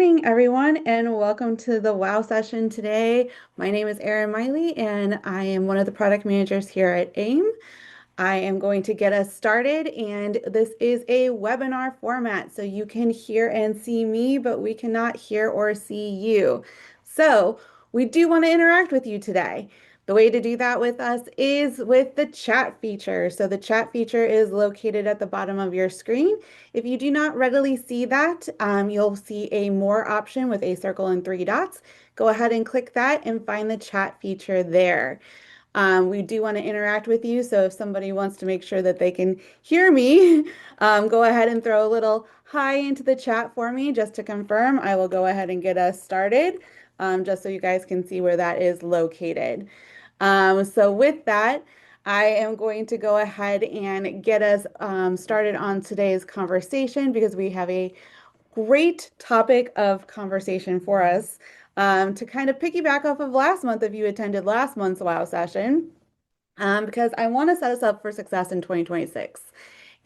Morning, everyone, and welcome to the WOW session today. My name is Erin Miley, and I am one of the product managers here at AIM. I am going to get us started, and this is a webinar format, so you can hear and see me, but we cannot hear or see you. So we do want to interact with you today. The way to do that with us is with the chat feature. So the chat feature is located at the bottom of your screen. If you do not readily see that, you'll see a more option with a circle and three dots. Go ahead and click that and find the chat feature there. We do want to interact with you, so if somebody wants to make sure that they can hear me, go ahead and throw a little hi into the chat for me just to confirm. I will go ahead and get us started, just so you guys can see where that is located. So with that, I am going to go ahead and get us started on today's conversation because we have a great topic of conversation for us. To kind of piggyback off of last month, if you attended last month's WOW session, because I want to set us up for success in 2026.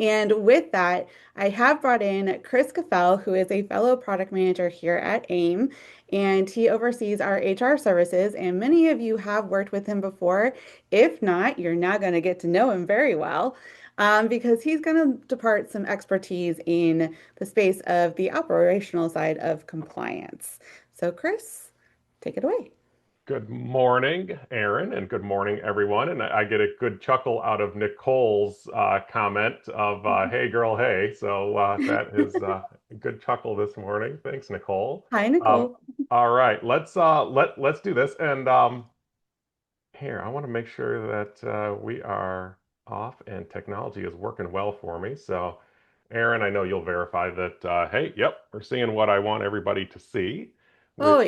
And with that, I have brought in Kris Gfell, who is a fellow product manager here at AIM, and he oversees our HR services. And many of you have worked with him before. If not, you're now going to get to know him very well, because he's going to depart some expertise in the space of the operational side of compliance. So, Kris, take it away. Good morning, Aaron, and good morning, everyone. And I get a good chuckle out of Nicole's comment of "Hey, girl, hey." So that is a good chuckle this morning. Thanks, Nicole. Hi, Um, Nicole. all right, let's do this. And here, I want to make sure that we are off and technology is working well for me. So, Aaron, I know you'll verify that. Hey, yep, we're seeing what I want everybody to see, Oh,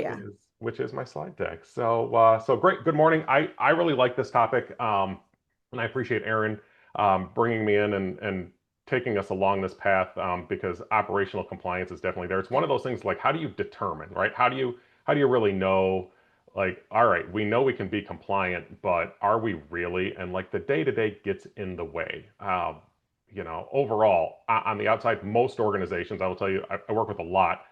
which yeah. is my slide deck. So, so great. Good morning. I really like this topic, and I appreciate Aaron bringing me in and taking us along this path because operational compliance is definitely there. It's one of those things like how do you determine, right? How do you really know? Like, all right, we know we can be compliant, but are we really? And like the day to day gets in the way. Overall, on the outside, most organizations, I will tell you, I work with a lot,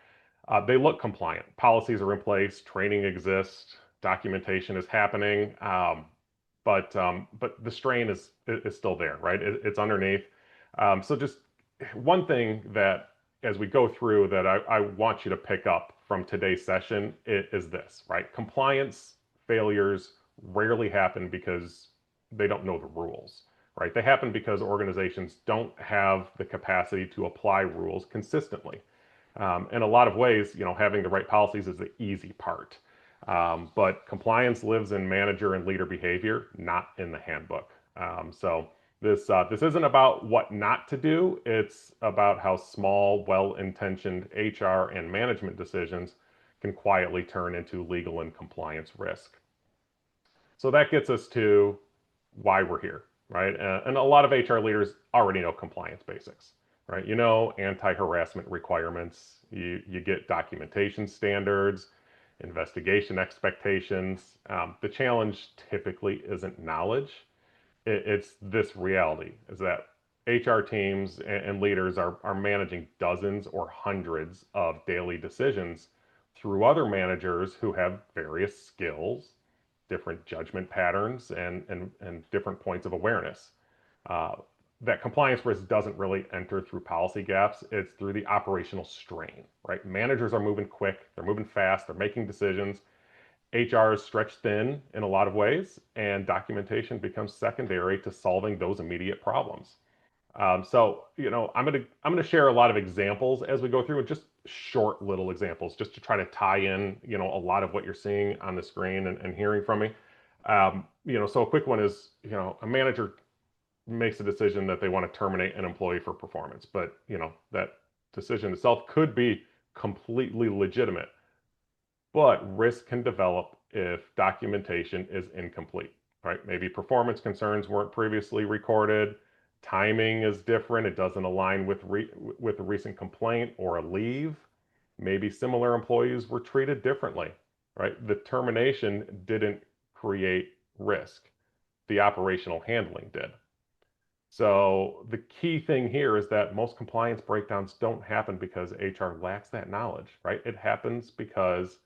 they look compliant. Policies are in place, training exists, documentation is happening, but the strain is still there, right? It's underneath. So just one thing that as we go through that I want you to pick up from today's session is this, right? Compliance failures rarely happen because they don't know the rules, right? They happen because organizations don't have the capacity to apply rules consistently. In a lot of ways, having the right policies is the easy part. But compliance lives in manager and leader behavior, not in the handbook. So this isn't about what not to do. It's about how small, well-intentioned HR and management decisions can quietly turn into legal and compliance risk. So that gets us to why we're here, right? And a lot of HR leaders already know compliance basics, right? You know, anti-harassment requirements, you get documentation standards, investigation expectations. The challenge typically isn't knowledge. It's this reality is that HR teams and leaders are managing dozens or hundreds of daily decisions through other managers who have various skills, different judgment patterns, and different points of awareness. Uh, that compliance risk doesn't really enter through policy gaps. It's through the operational strain, right? Managers are moving quick, they're moving fast, they're making decisions. HR is stretched thin in a lot of ways, and documentation becomes secondary to solving those immediate problems. So, I'm gonna share a lot of examples as we go through, and just short little examples, just to try to tie in, a lot of what you're seeing on the screen and hearing from me. So a quick one is, a manager makes a decision that they want to terminate an employee for performance, but that decision itself could be completely legitimate, but risk can develop if documentation is incomplete, right? Maybe performance concerns weren't previously recorded, timing is different, it doesn't align with a recent complaint or a leave. Maybe similar employees were treated differently, right? The termination didn't create risk. The operational handling did. So the key thing here is that most compliance breakdowns don't happen because HR lacks that knowledge, right? It happens because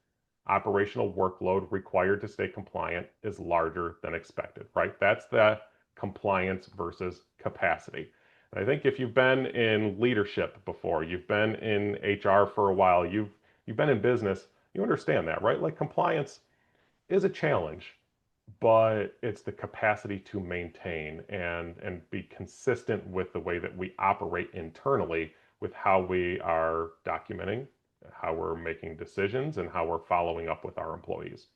operational workload required to stay compliant is larger than expected, right? That's the compliance versus capacity. And I think if you've been in leadership before, you've been in HR for a while, you've been in business, you understand that, right? Like compliance is a challenge, but it's the capacity to maintain and be consistent with the way that we operate internally with how we are documenting, how we're making decisions, and how we're following up with our employees.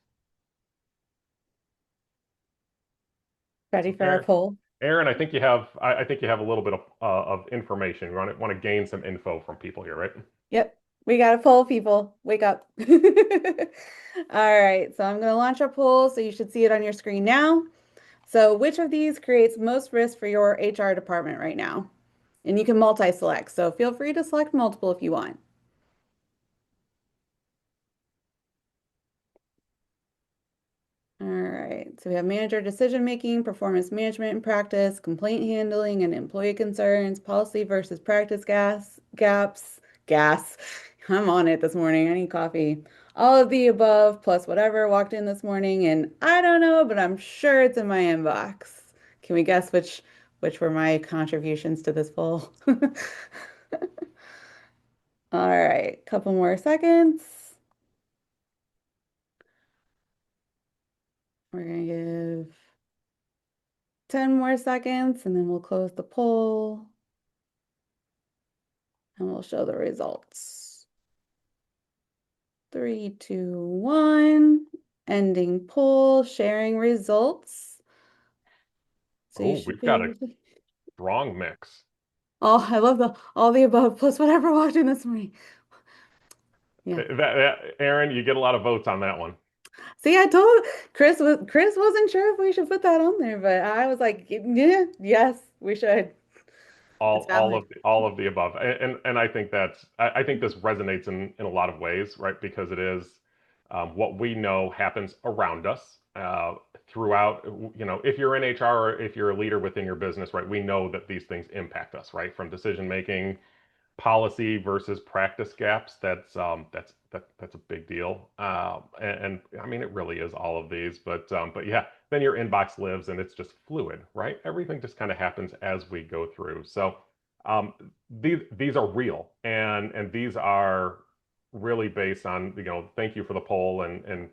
Ready So for our poll? Aaron, I think you have a little bit of information. You want to gain some info from people here, right? Yep, we got a poll, people. Wake up. All right, so I'm going to launch our poll, so you should see it on your screen now. So, which of these creates most risk for your HR department right now? And you can multi-select, so feel free to select multiple if you want. All right, so we have manager decision making, performance management and practice, complaint handling and employee concerns, policy versus practice gaps. I'm on it this morning. I need coffee. All of the above, plus whatever walked in this morning, and I don't know, but I'm sure it's in my inbox. Can we guess which were my contributions to this poll? All right, couple more seconds. We're gonna give 10 more seconds and then we'll close the poll and we'll show the results. 3, 2, 1. Ending poll, sharing results. So you Oh, should we've be got a able to. strong mix. Oh, I love the all the above plus whatever walked in this morning. Yeah. Aaron, you get a lot of votes on that one. See, I told Chris wasn't sure if we should put that on there, but I was like, yeah, yes, we should. It's valid. All of the above, and I think I think this resonates in a lot of ways, right? Because it is what we know happens around us throughout. You know, if you're in HR or if you're a leader within your business, right? We know that these things impact us, right? From decision making, policy versus practice gaps, that's a big deal. And I mean, it really is all of these, but yeah, then your inbox lives and it's just fluid, right? Everything just kind of happens as we go through. So um, these are real, and these are really based on, you know. Thank you for the poll and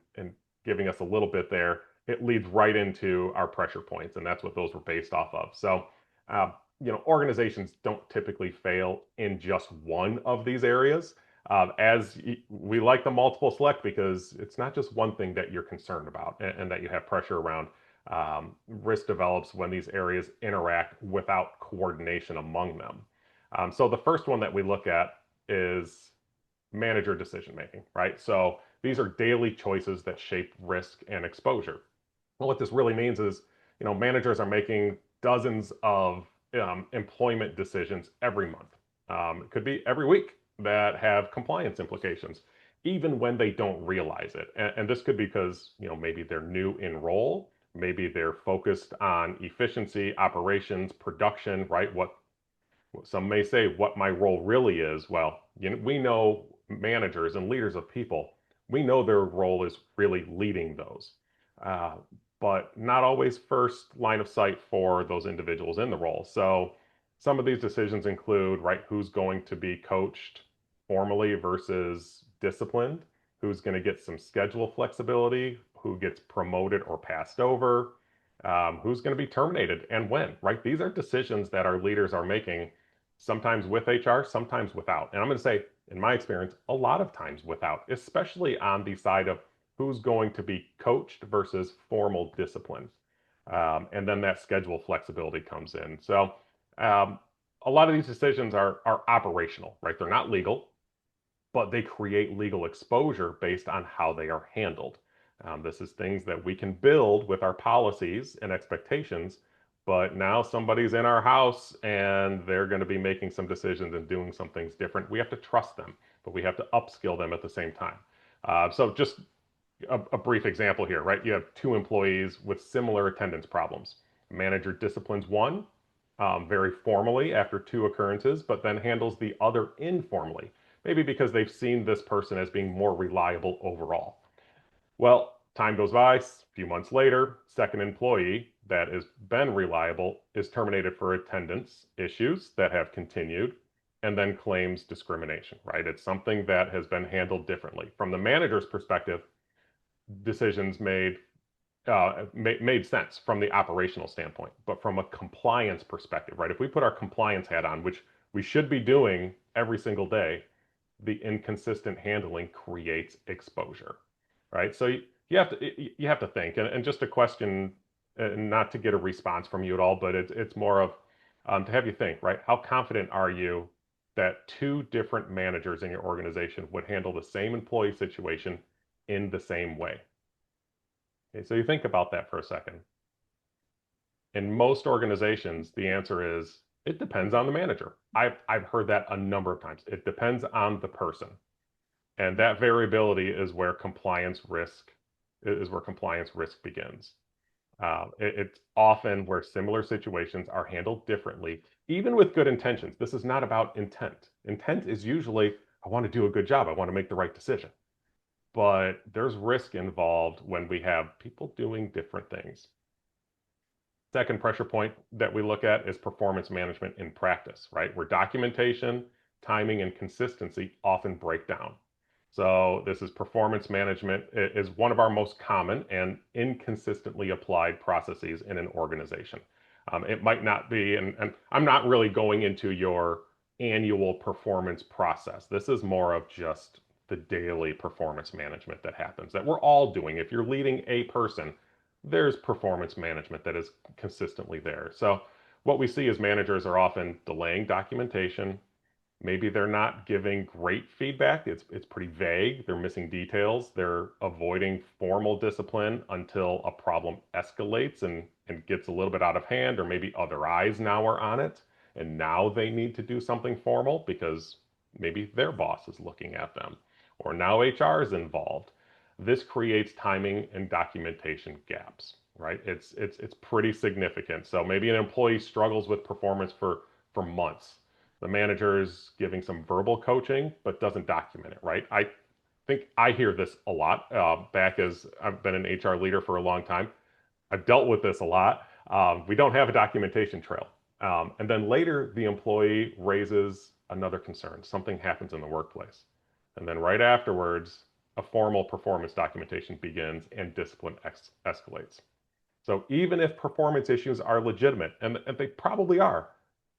giving us a little bit there. It leads right into our pressure points, and that's what those were based off of. So uh, you know, organizations don't typically fail in just one of these areas. As we like the multiple select because it's not just one thing that you're concerned about and that you have pressure around. Risk develops when these areas interact without coordination among them. So the first one that we look at is manager decision making, right? So these are daily choices that shape risk and exposure. Well, what this really means is, you know, managers are making dozens of employment decisions every month. It could be every week that have compliance implications, even when they don't realize it. And this could be because, you know, maybe they're new in role, maybe they're focused on efficiency, operations, production, right? What some may say what my role really is. Well, you know, we know managers and leaders of people, we know their role is really leading those, uh, but not always first line of sight for those individuals in the role. So some of these decisions include, right, who's going to be coached formally versus disciplined, who's going to get some schedule flexibility, who gets promoted or passed over, who's going to be terminated and when, right? These are decisions that our leaders are making, sometimes with HR, sometimes without. And I'm going to say, in my experience, a lot of times without, especially on the side of who's going to be coached versus formal disciplines. And then that schedule flexibility comes in. So um, a lot of these decisions are operational, right? They're not legal, but they create legal exposure based on how they are handled. This is things that we can build with our policies and expectations, but now somebody's in our house and they're going to be making some decisions and doing some things different. We have to trust them, but we have to upskill them at the same time. So just a brief example here, right? You have two employees with similar attendance problems. Manager disciplines one, very formally after two occurrences, but then handles the other informally, maybe because they've seen this person as being more reliable overall. Well, time goes by, a few months later, second employee that has been reliable is terminated for attendance issues that have continued and then claims discrimination, right? It's something that has been handled differently. From the manager's perspective, decisions made sense from the operational standpoint, but from a compliance perspective, right? If we put our compliance hat on, which we should be doing every single day, the inconsistent handling creates exposure, right? So you have to think, and just a question, not to get a response from you at all, but it's more of to have you think, right? How confident are you that two different managers in your organization would handle the same employee situation in the same way? Okay, so you think about that for a second. In most organizations, the answer is it depends on the manager. I've heard that a number of times. It depends on the person. And that variability is where compliance risk begins. It's often where similar situations are handled differently, even with good intentions. This is not about intent. Intent is usually, I want to do a good job. I want to make the right decision. But there's risk involved when we have people doing different things. Second pressure point that we look at is performance management in practice, right? Where documentation, timing, and consistency often break down. So this is performance management is one of our most common and inconsistently applied processes in an organization. It might not be, and I'm not really going into your annual performance process. This is more of just the daily performance management that happens that we're all doing. If you're leading a person, there's performance management that is consistently there. So what we see is managers are often delaying documentation. Maybe they're not giving great feedback. It's pretty vague. They're missing details. They're avoiding formal discipline until a problem escalates and gets a little bit out of hand, or maybe other eyes now are on it, and now they need to do something formal because maybe their boss is looking at them, or now HR is involved. This creates timing and documentation gaps, right? It's pretty significant. So maybe an employee struggles with performance for months. The manager is giving some verbal coaching, but doesn't document it, right? I think I hear this a lot. Back as I've been an HR leader for a long time, I've dealt with this a lot. We don't have a documentation trail. And then later, the employee raises another concern. Something happens in the workplace. And then right afterwards, a formal performance documentation begins and discipline escalates. So even if performance issues are legitimate, and they probably are,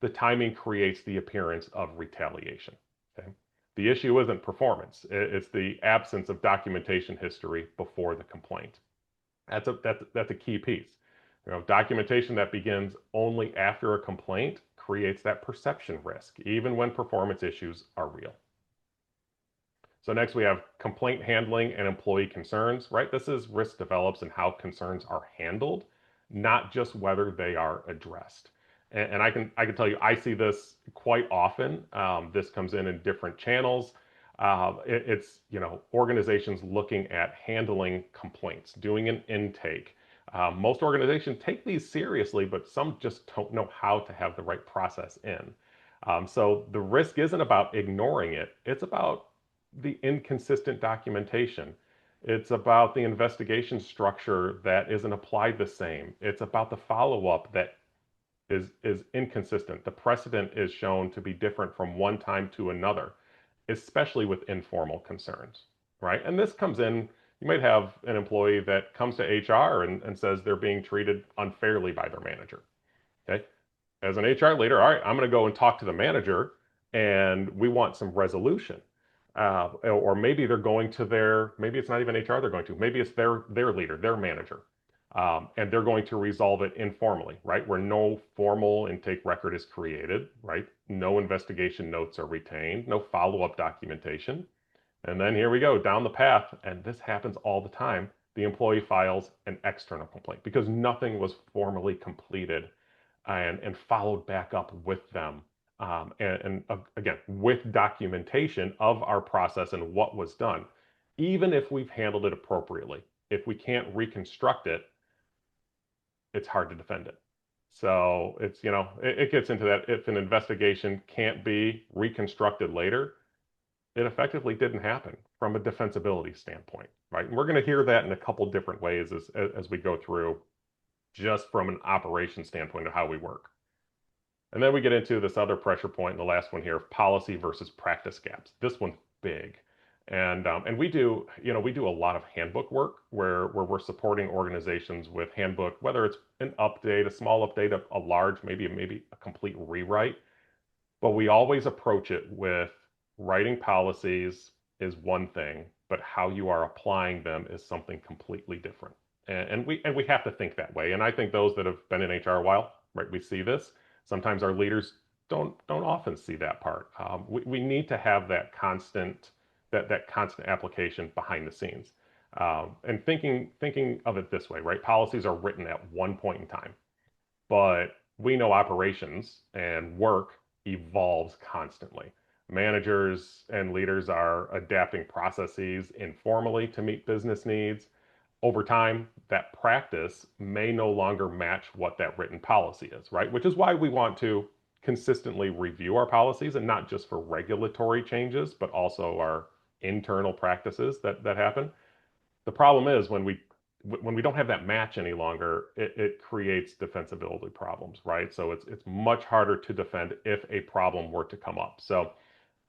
the timing creates the appearance of retaliation. Okay? The issue isn't performance, it's the absence of documentation history before the complaint. That's a key piece. Documentation that begins only after a complaint creates that perception risk, even when performance issues are real. So next we have complaint handling and employee concerns, right? This is risk develops and how concerns are handled, not just whether they are addressed. And I can tell you, I see this quite often. This comes in different channels. It's organizations looking at handling complaints, doing an intake. Most organizations take these seriously, but some just don't know how to have the right process in. So the risk isn't about ignoring it. It's about the inconsistent documentation. It's about the investigation structure that isn't applied the same. It's about the follow-up that is inconsistent. The precedent is shown to be different from one time to another, especially with informal concerns, right? And this comes in, you might have an employee that comes to HR and says they're being treated unfairly by their manager. Okay. As an HR leader, all right, I'm going to go and talk to the manager and we want some resolution. Or maybe they're going to maybe it's not even HR they're going to, maybe it's their leader, their manager. And they're going to resolve it informally, right? Where no formal intake record is created, right? No investigation notes are retained, no follow-up documentation. And then here we go down the path, and this happens all the time. The employee files an external complaint because nothing was formally completed and followed back up with them. Again, with documentation of our process and what was done, even if we've handled it appropriately, if we can't reconstruct it, it's hard to defend it. So it's, it gets into that. If an investigation can't be reconstructed later, it effectively didn't happen from a defensibility standpoint, right? And we're going to hear that in a couple different ways as we go through, just from an operation standpoint of how we work. And then we get into this other pressure point, the last one here, policy versus practice gaps. This one's big. And we do a lot of handbook work where we're supporting organizations with handbook, whether it's an update, a small update, a large, maybe a complete rewrite. But we always approach it with writing policies is one thing, but how you are applying them is something completely different. And we have to think that way. And I think those that have been in HR a while, right, we see this. Sometimes our leaders don't often see that part. We need to have that constant application behind the scenes. And thinking of it this way, right? Policies are written at one point in time, but we know operations and work evolves constantly. Managers and leaders are adapting processes informally to meet business needs. Over time, that practice may no longer match what that written policy is, right? Which is why we want to consistently review our policies, and not just for regulatory changes, but also our internal practices that happen. The problem is when we don't have that match any longer, it creates defensibility problems, right? So it's much harder to defend if a problem were to come up. So,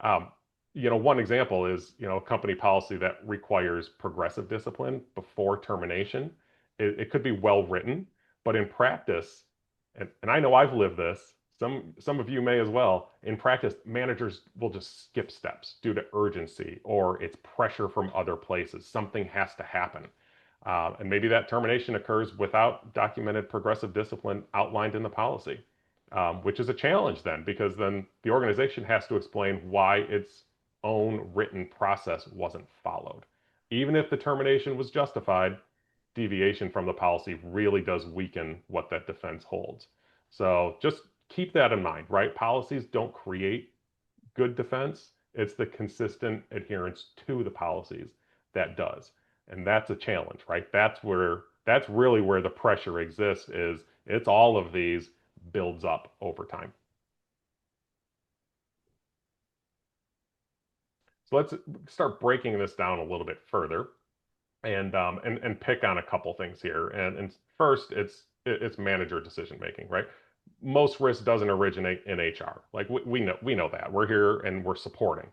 um, one example is, a company policy that requires progressive discipline before termination. It could be well written, but in practice, and I know I've lived this, some of you may as well. In practice, managers will just skip steps due to urgency, or it's pressure from other places. Something has to happen. And maybe that termination occurs without documented progressive discipline outlined in the policy, which is a challenge then, because then the organization has to explain why its own written process wasn't followed. Even if the termination was justified, deviation from the policy really does weaken what that defense holds. So just keep that in mind, right? Policies don't create good defense. It's the consistent adherence to the policies that does. And that's a challenge, right? That's really where the pressure exists, is it's all of these builds up over time. So let's start breaking this down a little bit further, and pick on a couple things here. And first, it's manager decision making, right? Most risk doesn't originate in HR. Like we know that. We're here and we're supporting.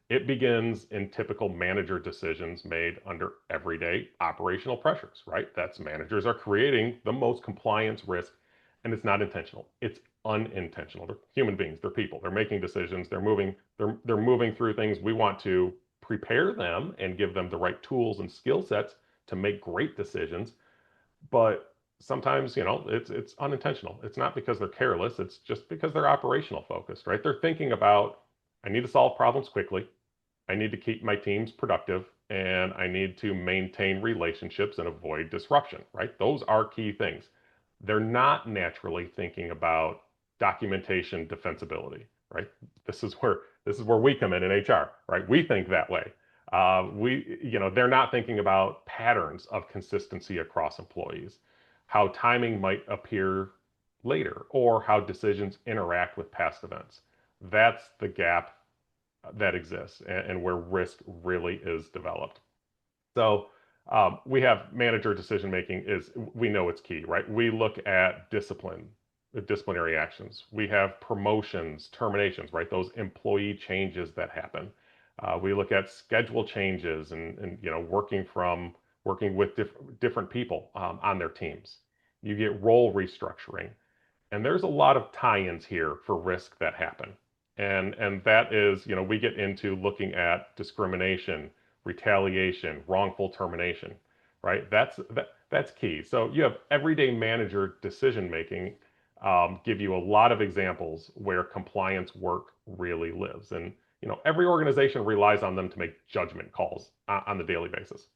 It begins in typical manager decisions made under everyday operational pressures, right? That's managers are creating the most compliance risk, and it's not intentional. It's unintentional. They're human beings, they're people. They're making decisions, they're moving through things. We want to prepare them and give them the right tools and skill sets to make great decisions. But sometimes, it's unintentional. It's not because they're careless, it's just because they're operational focused, right? They're thinking about, I need to solve problems quickly, I need to keep my teams productive, and I need to maintain relationships and avoid disruption, right? Those are key things. They're not naturally thinking about documentation defensibility, right? This is where we come in HR, right? We think that way. They're not thinking about patterns of consistency across employees, how timing might appear later, or how decisions interact with past events. That's the gap that exists, and where risk really is developed. So we have manager decision making, is we know it's key, right? We look at disciplinary actions. We have promotions, terminations, right? Those employee changes that happen. We look at schedule changes, and working with different people on their teams. You get role restructuring, and there's a lot of tie-ins here for risk that happen. And that is, we get into looking at discrimination, retaliation, wrongful termination, right? That's key. So you have everyday manager decision making, give you a lot of examples where compliance work really lives. And every organization relies on them to make judgment calls on the daily basis.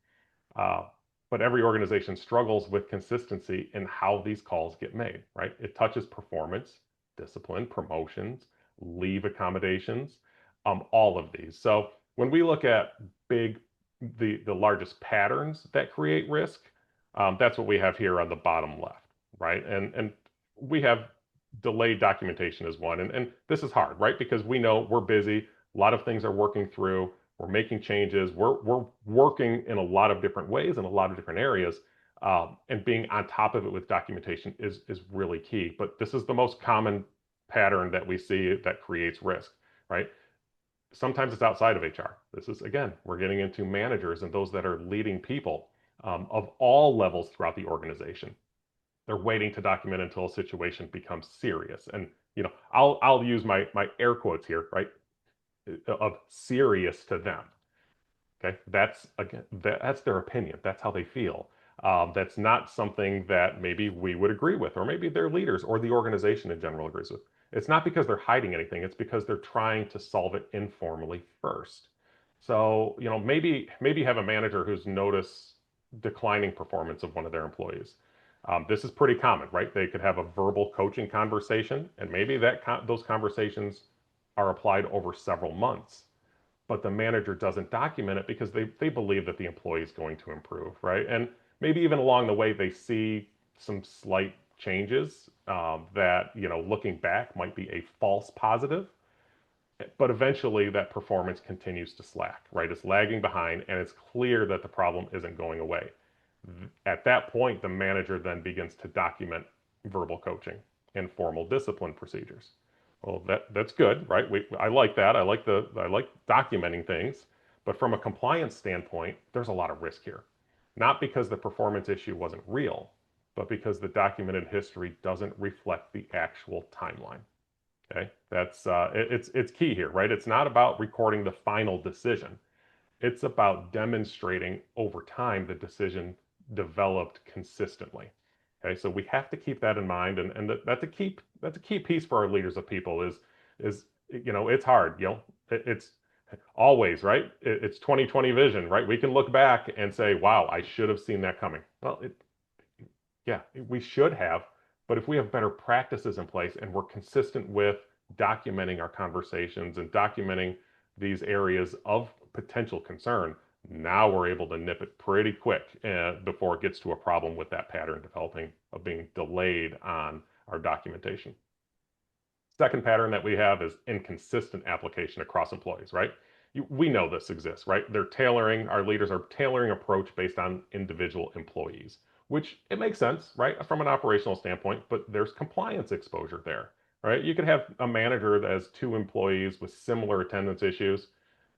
Uh, but every organization struggles with consistency in how these calls get made, right? It touches performance, discipline, promotions, leave accommodations, all of these. So when we look at the largest patterns that create risk, that's what we have here on the bottom left, right? And we have delayed documentation as one. And this is hard, right? Because we know we're busy. A lot of things are working through. We're making changes. We're working in a lot of different ways in a lot of different areas. And being on top of it with documentation is really key. But this is the most common pattern that we see that creates risk, right? Sometimes it's outside of HR. This is, again, we're getting into managers and those that are leading people of all levels throughout the organization. They're waiting to document until a situation becomes serious. And, I'll use my air quotes here, right? Of serious to them. Okay, that's again, that's their opinion. That's how they feel. That's not something that maybe we would agree with, or maybe their leaders or the organization in general agrees with. It's not because they're hiding anything. It's because they're trying to solve it informally first. So, maybe have a manager who's noticed declining performance of one of their employees. This is pretty common, right? They could have a verbal coaching conversation, and maybe those conversations are applied over several months, but the manager doesn't document it because they believe that the employee is going to improve, right? And maybe even along the way they see some slight changes that, looking back might be a false positive, but eventually that performance continues to slack, right? It's lagging behind and it's clear that the problem isn't going away. At that point, the manager then begins to document verbal coaching and formal discipline procedures. Well, that's good, right? I like that. I like documenting things, but from a compliance standpoint, there's a lot of risk here. Not because the performance issue wasn't real, but because the documented history doesn't reflect the actual timeline. Okay, it's key here, right? It's not about recording the final decision. It's about demonstrating over time the decision developed consistently. Okay, so we have to keep that in mind, and that's a key piece for our leaders of people is it's hard, it's always right. It's 2020 vision, right? We can look back and say, wow, I should have seen that coming. Well, yeah, we should have, but if we have better practices in place and we're consistent with documenting our conversations and documenting these areas of potential concern, now we're able to nip it pretty quick before it gets to a problem with that pattern developing of being delayed on our documentation. Second pattern that we have is inconsistent application across employees, right? We know this exists, right? Our leaders are tailoring approach based on individual employees, which it makes sense, right? From an operational standpoint, but there's compliance exposure there, right? You could have a manager that has two employees with similar attendance issues.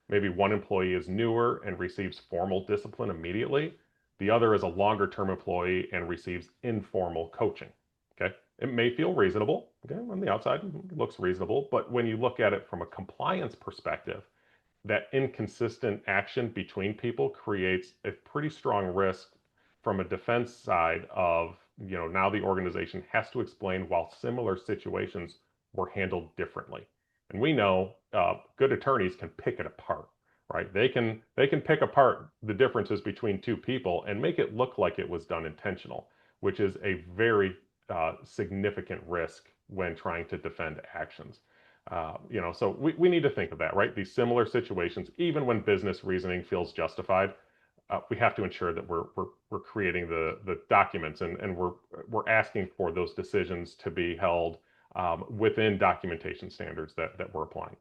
Maybe one employee is newer and receives formal discipline immediately. The other is a longer term employee and receives informal coaching. Okay. It may feel reasonable. Okay. On the outside, it looks reasonable. But when you look at it from a compliance perspective, that inconsistent action between people creates a pretty strong risk from a defense side of, now the organization has to explain while similar situations were handled differently. And we know good attorneys can pick it apart, right? They can pick apart the differences between two people and make it look like it was done intentional, which is a very significant risk when trying to defend actions. So we need to think of that, right? These similar situations, even when business reasoning feels justified, we have to ensure that we're creating the documents and we're asking for those decisions to be held within documentation standards that we're applying.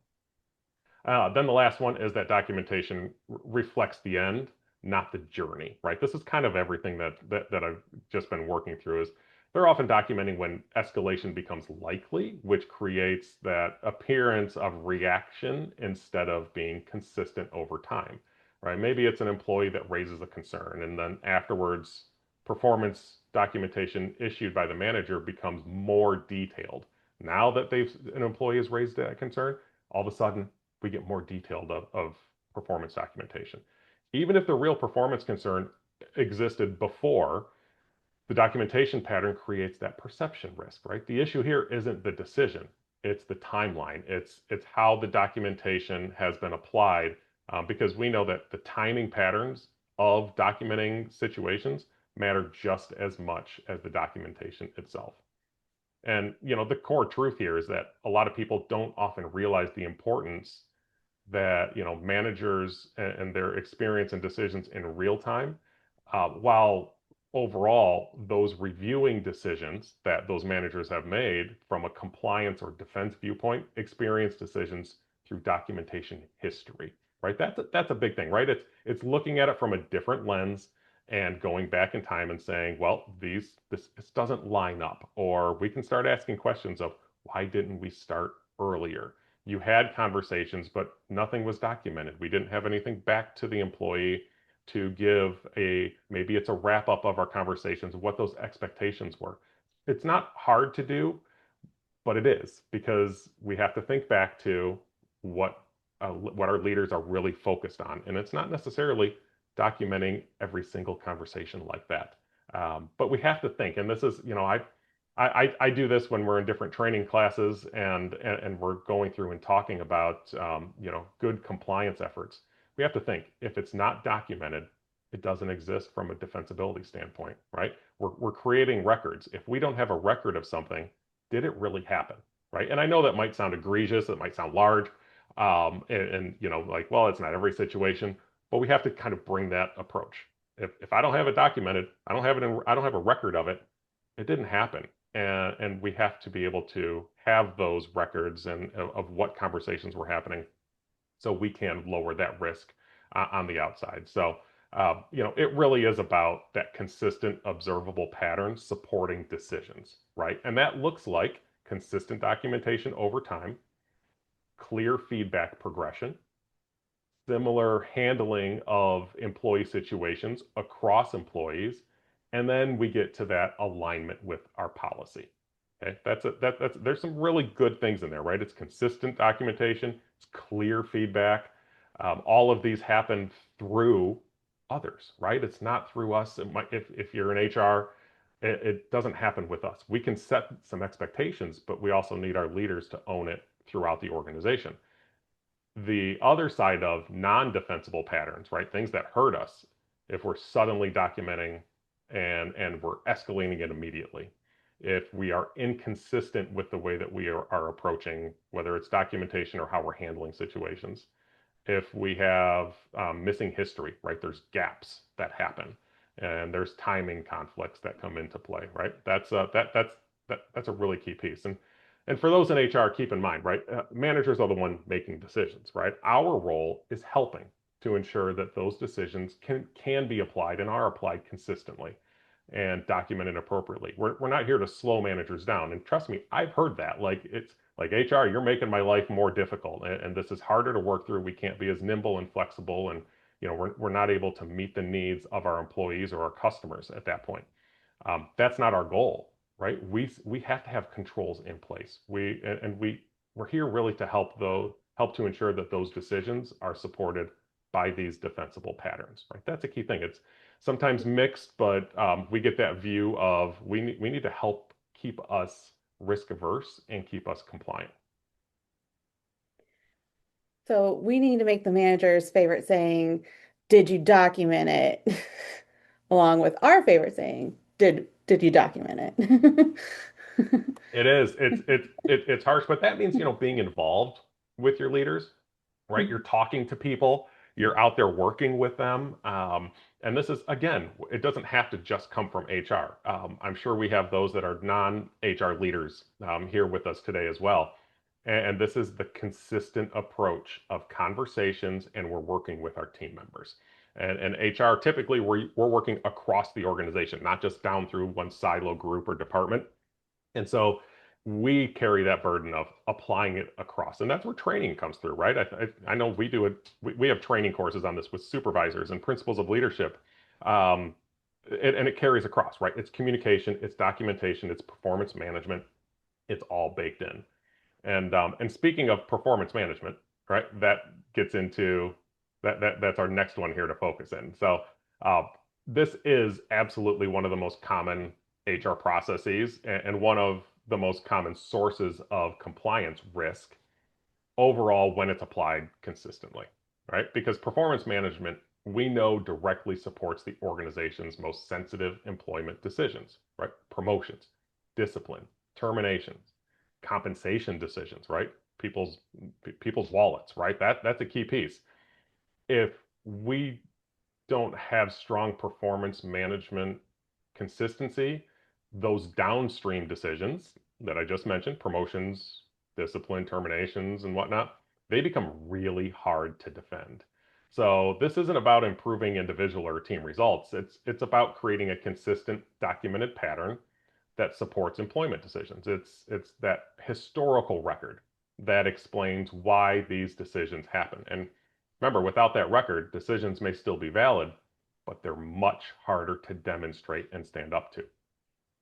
Then the last one is that documentation reflects the end, not the journey, right? This is kind of everything that I've just been working through is they're often documenting when escalation becomes likely, which creates that appearance of reaction instead of being consistent over time, right? Maybe it's an employee that raises a concern and then afterwards performance documentation issued by the manager becomes more detailed. Now that an employee has raised that concern, all of a sudden we get more detailed of performance documentation. Even if the real performance concern existed before, the documentation pattern creates that perception risk, right? The issue here isn't the decision, it's the timeline. It's how the documentation has been applied, because we know that the timing patterns of documenting situations matter just as much as the documentation itself. And the core truth here is that a lot of people don't often realize the importance that managers and their experience and decisions in real time, while overall, those reviewing decisions that those managers have made from a compliance or defense viewpoint experience decisions through documentation history, right? That's a big thing, right? It's looking at it from a different lens and going back in time and saying, well, this doesn't line up, or we can start asking questions of why didn't we start earlier? You had conversations, but nothing was documented. We didn't have anything back to the employee to give a maybe it's a wrap up of our conversations of what those expectations were. It's not hard to do, but it is because we have to think back to what our leaders are really focused on, and it's not necessarily documenting every single conversation like that. But we have to think, and this is, I do this when we're in different training classes and we're going through and talking about good compliance efforts. We have to think if it's not documented, it doesn't exist from a defensibility standpoint, right? We're creating records. If we don't have a record of something, did it really happen? Right. And I know that might sound egregious, it might sound large, like, well, it's not every situation, but we have to kind of bring that approach. If I don't have it documented, I don't have a record of it, it didn't happen. And we have to be able to have those records and of what conversations were happening so we can lower that risk on the outside. So, it really is about that consistent, observable pattern supporting decisions, right? And that looks like consistent documentation over time, clear feedback progression, similar handling of employee situations across employees, and then we get to that alignment with our policy. Okay, that's there's some really good things in there, right? It's consistent documentation, it's clear feedback. All of these happen through others, right? It's not through us. If you're in HR, it doesn't happen with us. We can set some expectations, but we also need our leaders to own it throughout the organization. The other side of non-defensible patterns, right? Things that hurt us if we're suddenly documenting and we're escalating it immediately. If we are inconsistent with the way that we are approaching, whether it's documentation or how we're handling situations. If we have missing history, right? There's gaps that happen, and there's timing conflicts that come into play, right? That's a really key piece. And for those in HR, keep in mind, right? Managers are the one making decisions, right? Our role is helping to ensure that those decisions can be applied and are applied consistently and documented appropriately. We're not here to slow managers down. And trust me, I've heard that. Like it's like HR, you're making my life more difficult, and this is harder to work through. We can't be as nimble and flexible, and we're not able to meet the needs of our employees or our customers at that point. That's not our goal, right? We have to have controls in place. We're here really to help to ensure that those decisions are supported by these defensible patterns, right? That's a key thing. It's sometimes mixed, but we get that view of we need to help keep us risk averse and keep us compliant. So we need to make the manager's favorite saying, "Did you document it?" along with our favorite saying, "Did you document it?" It is. It's harsh, but that means, being involved with your leaders, right? You're talking to people, you're out there working with them. And this is, again, it doesn't have to just come from HR. I'm sure we have those that are non-HR leaders here with us today as well. And this is the consistent approach of conversations, and we're working with our team members. And HR, typically, we're working across the organization, not just down through one silo group or department. And so we carry that burden of applying it across. And that's where training comes through, right? I know we do it. We have training courses on this with supervisors and principles of leadership. Um, and it carries across, right? It's communication, it's documentation, it's performance management. It's all baked in. And speaking of performance management, right? That gets into that's our next one here to focus in. So uh, this is absolutely one of the most common HR processes and one of the most common sources of compliance risk overall when it's applied consistently, right? Because performance management, we know, directly supports the organization's most sensitive employment decisions, right? Promotions, discipline, terminations, compensation decisions, right? People's people's wallets, right? That's a key piece. If we don't have strong performance management consistency, those downstream decisions that I just mentioned, promotions, discipline, terminations, and whatnot, they become really hard to defend. So this isn't about improving individual or team results. It's about creating a consistent documented pattern that supports employment decisions. It's that historical record that explains why these decisions happen. And remember, without that record, decisions may still be valid, but they're much harder to demonstrate and stand up to.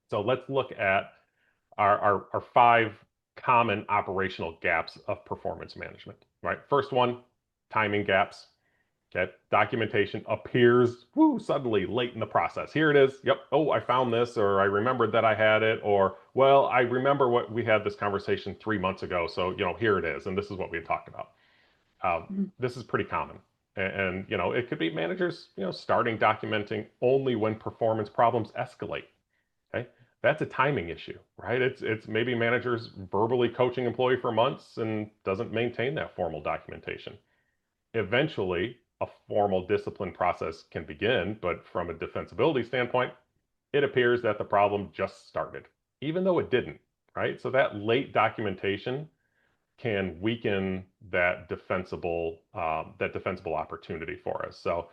So let's look at our five common operational gaps of performance management, right? First one, timing gaps. Okay, documentation appears suddenly late in the process. Here it is. Yep. Oh, I found this, or I remembered that I had it, or well, I remember what we had this conversation 3 months ago. So here it is, and this is what we had talked about. This is pretty common, and it could be managers starting documenting only when performance problems escalate. Okay, that's a timing issue, right? It's maybe managers verbally coaching employee for months and doesn't maintain that formal documentation. Eventually, a formal discipline process can begin, but from a defensibility standpoint, it appears that the problem just started, even though it didn't, right? So that late documentation can weaken that defensible opportunity for us. So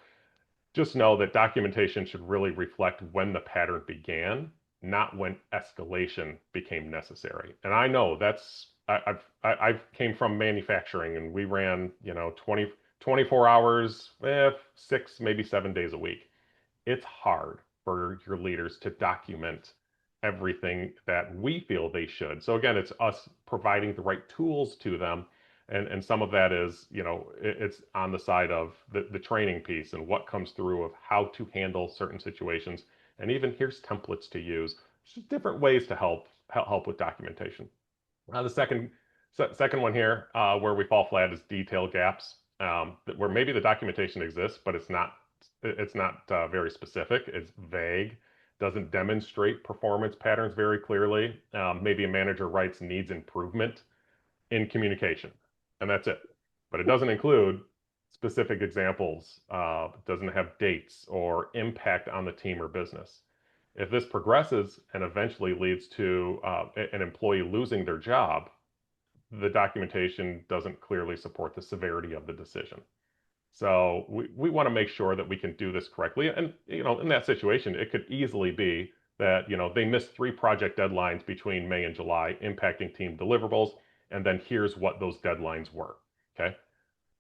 just know that documentation should really reflect when the pattern began, not when escalation became necessary. And I know I've came from manufacturing, and we ran 24 hours, 6 maybe 7 days a week. It's hard for your leaders to document everything that we feel they should. So again, it's us providing the right tools to them. And some of that is, it's on the side of the training piece and what comes through of how to handle certain situations. And even here's templates to use, just different ways to help with documentation. The second one here, where we fall flat, is detail gaps, where maybe the documentation exists, but it's not very specific. It's vague, doesn't demonstrate performance patterns very clearly. Maybe a manager writes needs improvement in communication, and that's it. But it doesn't include specific examples. Doesn't have dates or impact on the team or business. If this progresses and eventually leads to an employee losing their job, the documentation doesn't clearly support the severity of the decision. So we want to make sure that we can do this correctly. And, in that situation, it could easily be that, they missed 3 project deadlines between May and July, impacting team deliverables. And then here's what those deadlines were. Okay.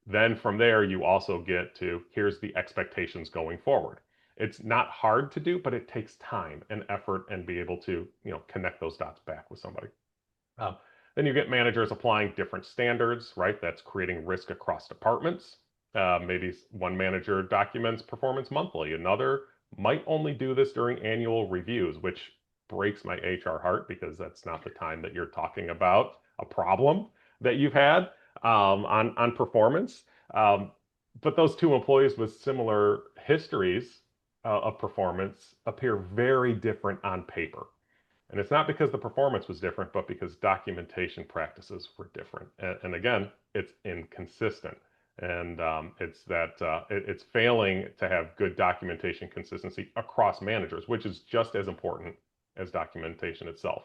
Then from there, you also get to here's the expectations going forward. It's not hard to do, but it takes time and effort and be able to, connect those dots back with somebody. Um, then you get managers applying different standards, right? That's creating risk across departments. Maybe one manager documents performance monthly, another might only do this during annual reviews, which breaks my HR heart because that's not the time that you're talking about a problem that you've had on performance. Um, but those two employees with similar histories of performance appear very different on paper. And it's not because the performance was different, but because documentation practices were different. And again, it's inconsistent. And it's failing to have good documentation consistency across managers, which is just as important as documentation itself.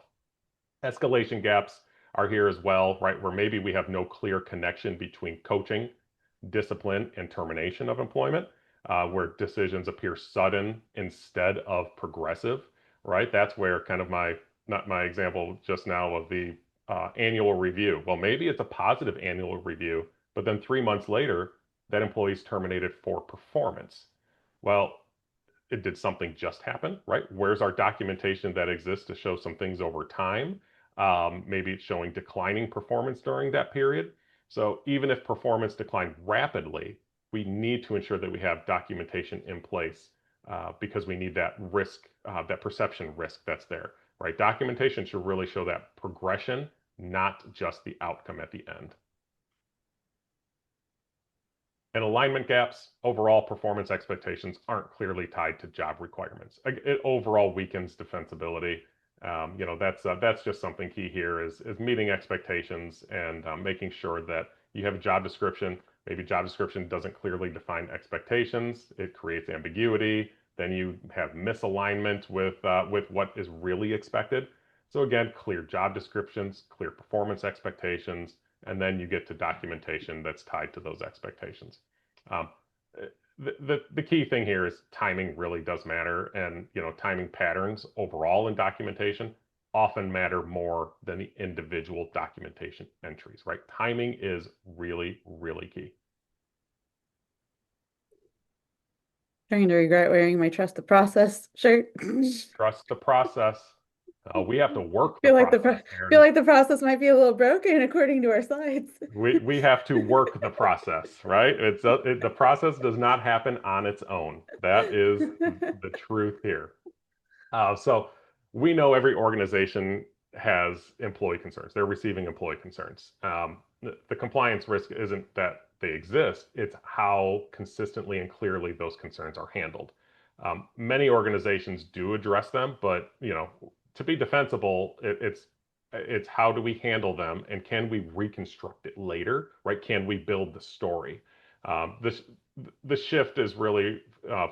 Escalation gaps are here as well, right? Where maybe we have no clear connection between coaching, discipline, and termination of employment, where decisions appear sudden instead of progressive, right? That's where kind of not my example just now of the annual review. Well, maybe it's a positive annual review, but then 3 months later, that employee's terminated for performance. Well, did something just happen, right? Where's our documentation that exists to show some things over time? Maybe it's showing declining performance during that period. So even if performance declined rapidly, we need to ensure that we have documentation in place because we need that risk, that perception risk that's there, right? Documentation should really show that progression, not just the outcome at the end. And alignment gaps, overall performance expectations aren't clearly tied to job requirements. It overall weakens defensibility. That's just something key here is meeting expectations and making sure that you have a job description. Maybe job description doesn't clearly define expectations. It creates ambiguity. Then you have misalignment with what is really expected. So again, clear job descriptions, clear performance expectations, and then you get to documentation that's tied to those expectations. Um, the key thing here is timing really does matter, and timing patterns overall in documentation often matter more than the individual documentation entries, right? Timing is really, really key. Trying to regret wearing my trust the process shirt. Trust the process. We have to work the Feel like process, feel Aaron. like the process might be a little broken according to our slides. We have to work the process, right? The process does not happen on its own. That is the truth here. So we know every organization has employee concerns. They're receiving employee concerns. The compliance risk isn't that they exist, it's how consistently and clearly those concerns are handled. Many organizations do address them, but to be defensible, it's how do we handle them, and can we reconstruct it later, right? Can we build the story? This the shift is really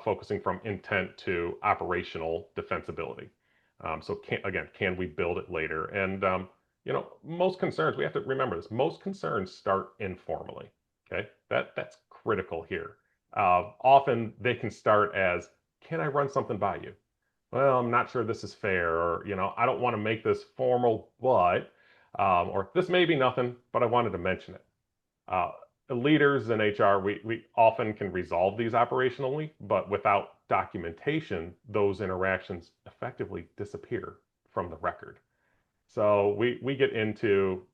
focusing from intent to operational defensibility. So can we build it later? And most concerns, we have to remember this. Most concerns start informally. Okay, that's critical here. Often they can start as, "Can I run something by you?" "Well, I'm not sure this is fair," or "I don't want to make this formal, but," or "This may be nothing, but I wanted to mention it." Uh, Leaders in HR, we often can resolve these operationally, but without documentation, those interactions effectively disappear from the record. So we get into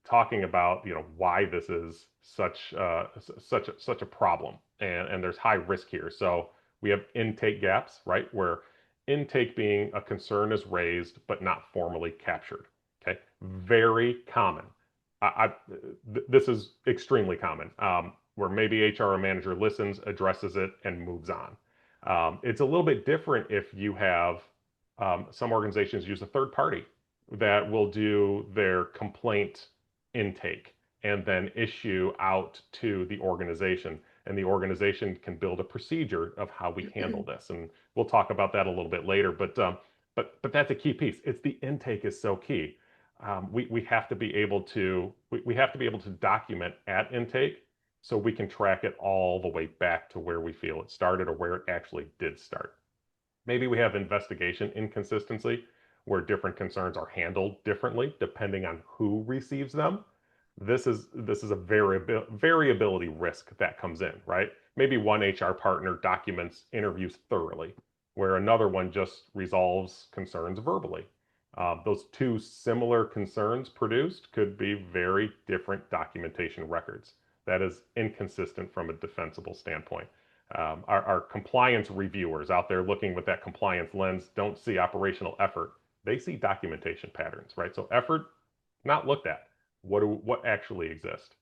talking about why this is such a problem, and there's high risk here. So we have intake gaps, right, where intake being a concern is raised but not formally captured. Okay, very common. This is extremely common, where maybe HR manager listens, addresses it, and moves on. It's a little bit different if you have some organizations use a third party that will do their complaint intake and then issue out to the organization. And the organization can build a procedure of how we handle this. And we'll talk about that a little bit later. But that's a key piece. It's the intake is so key. We have to be able to we have to be able to document at intake so we can track it all the way back to where we feel it started or where it actually did start. Maybe we have investigation inconsistency where different concerns are handled differently depending on who receives them. This is a variability risk that comes in, right? Maybe one HR partner documents interviews thoroughly, where another one just resolves concerns verbally. Those two similar concerns produced could be very different documentation records. That is inconsistent from a defensible standpoint. Our compliance reviewers out there looking with that compliance lens don't see operational effort. They see documentation patterns, right? So effort not looked at. What actually exists?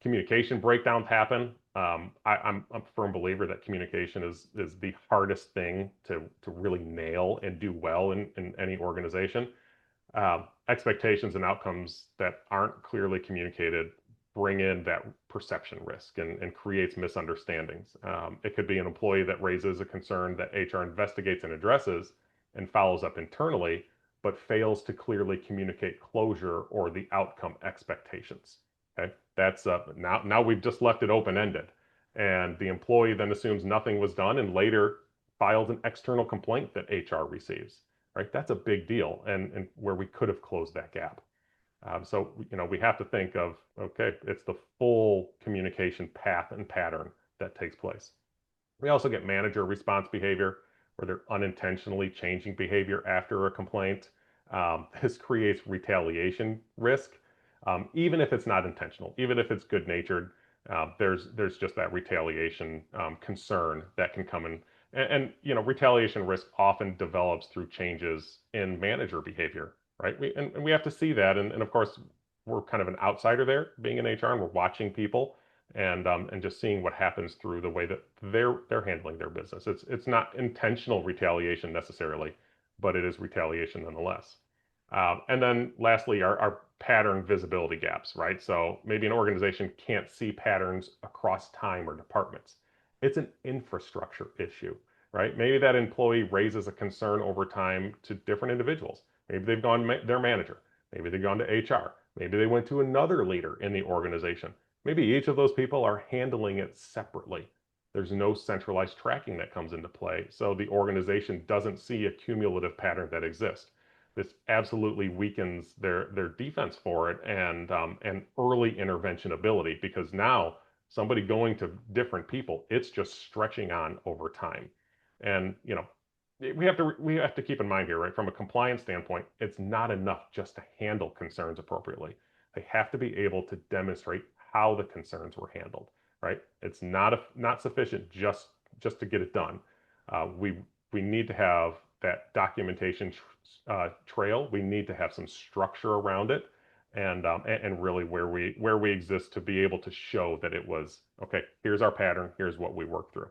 Communication breakdowns happen. I'm a firm believer that communication is the hardest thing to really nail and do well in any organization. Expectations and outcomes that aren't clearly communicated bring in that perception risk and creates misunderstandings. It could be an employee that raises a concern that HR investigates and addresses and follows up internally, but fails to clearly communicate closure or the outcome expectations. Okay, that's now we've just left it open ended, and the employee then assumes nothing was done and later files an external complaint that HR receives. Right, that's a big deal, and where we could have closed that gap. So we have to think of, okay, it's the full communication path and pattern that takes place. We also get manager response behavior where they're unintentionally changing behavior after a complaint. This creates retaliation risk, even if it's not intentional, even if it's good natured. There's just that retaliation concern that can come in, and retaliation risk often develops through changes in manager behavior, right? And we have to see that, and of course we're kind of an outsider there, being in HR, and we're watching people and just seeing what happens through the way that they're handling their business. It's not intentional retaliation necessarily, but it is retaliation nonetheless. And then lastly, our pattern visibility gaps, right? So maybe an organization can't see patterns across time or departments. It's an infrastructure issue. right? Maybe that employee raises a concern over time to different individuals. Maybe they've gone their manager. Maybe they've gone to HR. Maybe they went to another leader in the organization. Maybe each of those people are handling it separately. There's no centralized tracking that comes into play, so the organization doesn't see a cumulative pattern that exists. This absolutely weakens their defense for it and early intervention ability, because now somebody going to different people, it's just stretching on over time. And we have to keep in mind here, right? From a compliance standpoint, it's not enough just to handle concerns appropriately. They have to be able to demonstrate how the concerns were handled, right? It's not sufficient just to get it done. We need to have that documentation trail. We need to have some structure around it, and really where we exist to be able to show that it was okay. Here's our pattern. Here's what we worked through.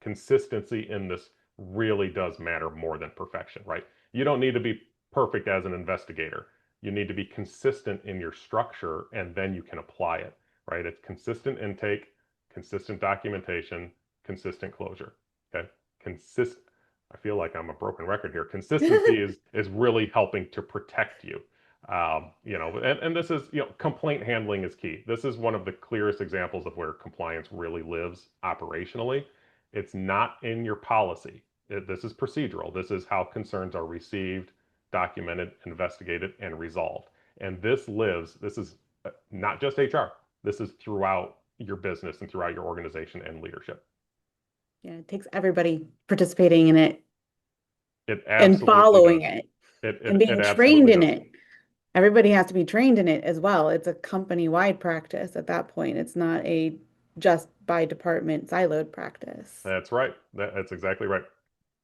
Consistency in this really does matter more than perfection, right? You don't need to be perfect as an investigator. You need to be consistent in your structure, and then you can apply it, right? It's consistent intake, consistent documentation, consistent closure. Okay. Consist I feel like I'm a broken record here. Consistency is really helping to protect you. And this is, complaint handling is key. This is one of the clearest examples of where compliance really lives operationally. It's not in your policy. This is procedural. This is how concerns are received, documented, investigated, and resolved. And this is not just HR. This is throughout your business and throughout your organization and leadership. Yeah, it takes everybody participating in it It and absolutely following does. it It, and it, being it trained absolutely in does. it. Everybody has to be trained in it as well. It's a company-wide practice at that point. It's not a just by department siloed practice. That's right. That's exactly right.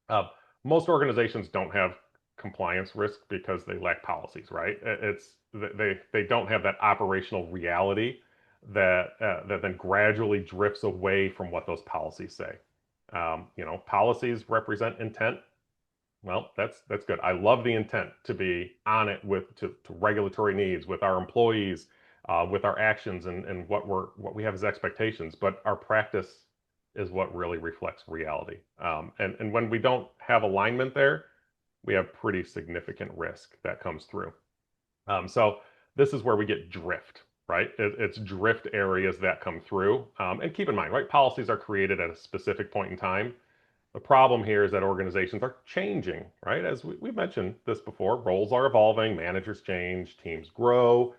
Uh, Most organizations don't have compliance risk because they lack policies, right? They don't have that operational reality that then gradually drifts away from what those policies say. Policies represent intent. Well, that's good. I love the intent to be on it to regulatory needs with our employees, with our actions and what we have as expectations. But our practice is what really reflects reality. And when we don't have alignment there, we have pretty significant risk that comes through. So this is where we get drift, right? It's drift areas that come through. And keep in mind, right? Policies are created at a specific point in time. The problem here is that organizations are changing, right? As we've mentioned this before, roles are evolving, managers change, teams grow,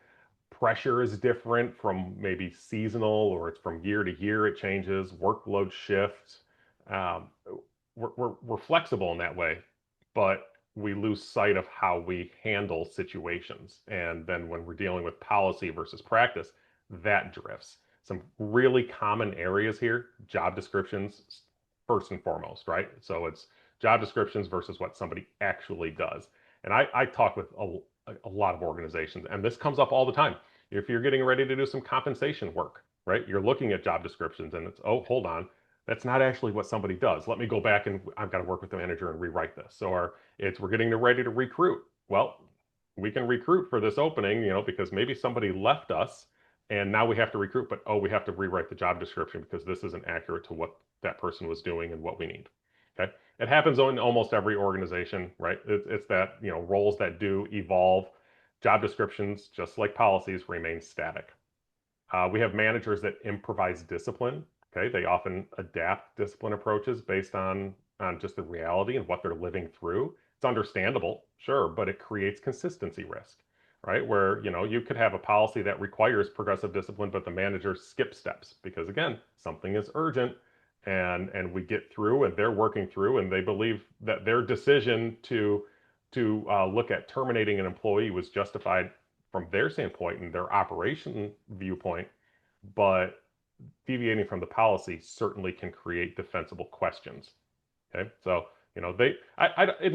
pressure is different from maybe seasonal, or it's from year to year, it changes, workload shifts. Um, we're flexible in that way, but we lose sight of how we handle situations. And then when we're dealing with policy versus practice, that drifts. Some really common areas here: job descriptions, first and foremost, right? So it's job descriptions versus what somebody actually does. And I talk with a lot of organizations, and this comes up all the time. If you're getting ready to do some compensation work, right? You're looking at job descriptions and it's, oh, hold on, that's not actually what somebody does. Let me go back and I've got to work with the manager and rewrite this. Or we're getting ready to recruit. Well, we can recruit for this opening, because maybe somebody left us and now we have to recruit, but oh, we have to rewrite the job description because this isn't accurate to what that person was doing and what we need. Okay. It happens in almost every organization, right? It's that, roles that do evolve. Job descriptions, just like policies, remain static. We have managers that improvise discipline. Okay, they often adapt discipline approaches based on just the reality and what they're living through. It's understandable, sure, but it creates consistency risk, right? Where you could have a policy that requires progressive discipline, but the manager skips steps because again, something is urgent, and we get through, and they're working through, and they believe that their decision to look at terminating an employee was justified from their standpoint and their operation viewpoint, but deviating from the policy certainly can create defensible questions. Okay, so in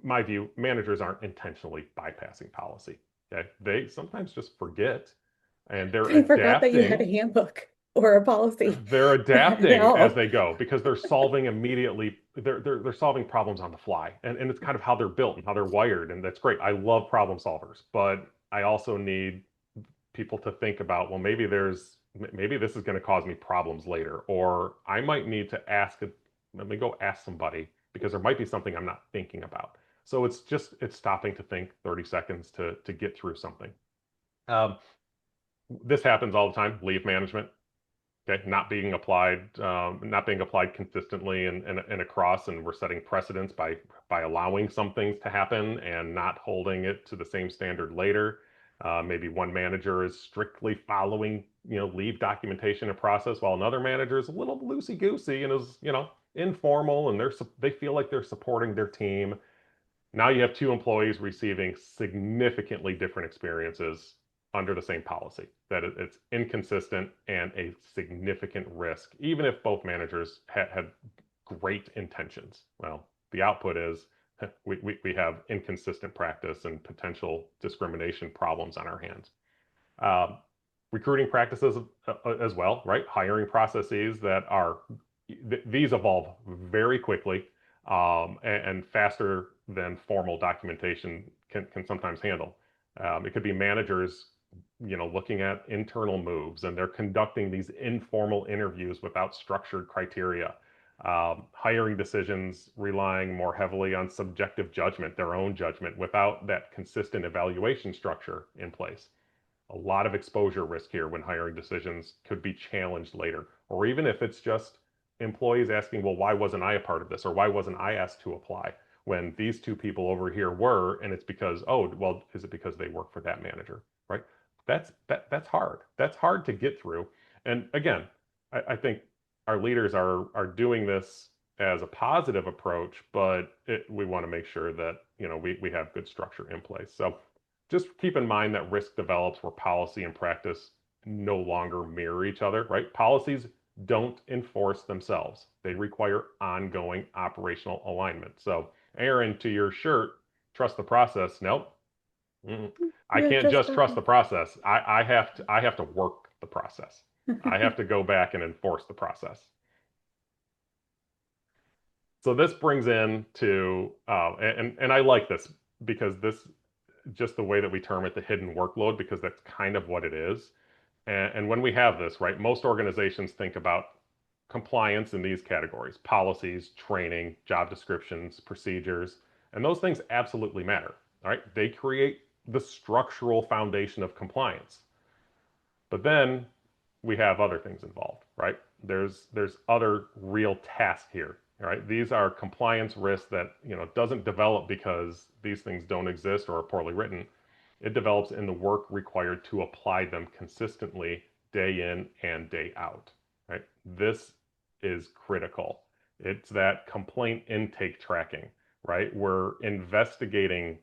my view, managers aren't intentionally bypassing policy. Okay, they sometimes just forget, and they're I forgot that you had a adapting handbook or a policy. they're adapting as No. they go because they're solving immediately. They're solving problems on the fly, and it's kind of how they're built and how they're wired, and that's great. I love problem solvers, but I also need people to think about, well, maybe this is going to cause me problems later, or I might need to ask let me go ask somebody because there might be something I'm not thinking about. So it's stopping to think 30 seconds to get through something. Um, this happens all the time. Leave management, okay, not being applied consistently and across, and we're setting precedents by allowing some things to happen and not holding it to the same standard later. Maybe one manager is strictly following, leave documentation and process, while another manager is a little loosey goosey and is, informal, and they feel like they're supporting their team. Now you have two employees receiving significantly different experiences under the same policy, that it's inconsistent and a significant risk, even if both managers had great intentions. Well, the output is we have inconsistent practice and potential discrimination problems on our hands. Um, Recruiting practices as well, right? Hiring processes that are these evolve very quickly, and faster than formal documentation can sometimes handle. It could be managers, looking at internal moves, and they're conducting these informal interviews without structured criteria. Hiring decisions relying more heavily on subjective judgment, their own judgment, without that consistent evaluation structure in place. A lot of exposure risk here when hiring decisions could be challenged later. Or even if it's just employees asking, well, why wasn't I a part of this? Or why wasn't I asked to apply when these two people over here were? And it's because, oh, well, is it because they work for that manager, right? That's hard. That's hard to get through. And again, I think our leaders are doing this as a positive approach, but we want to make sure that, we have good structure in place. So just keep in mind that risk develops where policy and practice no longer mirror each other, right? Policies don't enforce themselves. They require ongoing operational alignment. So, Aaron, to your shirt, trust the process. Nope. Mm-mm. I You're can't just just trust talking. the process. I have to work the process. I have to go back and enforce the process. So this brings in to and I like this because this just the way that we term it, the hidden workload, because that's kind of what it is. And when we have this, right, most organizations think about compliance in these categories: policies, training, job descriptions, procedures, and those things absolutely matter. All right, they create the structural foundation of compliance. But then we have other things involved, right? There's other real tasks here, right? These are compliance risks that, doesn't develop because these things don't exist or are poorly written. It develops in the work required to apply them consistently day in and day out, right? This is critical. It's that complaint intake tracking, right? We're investigating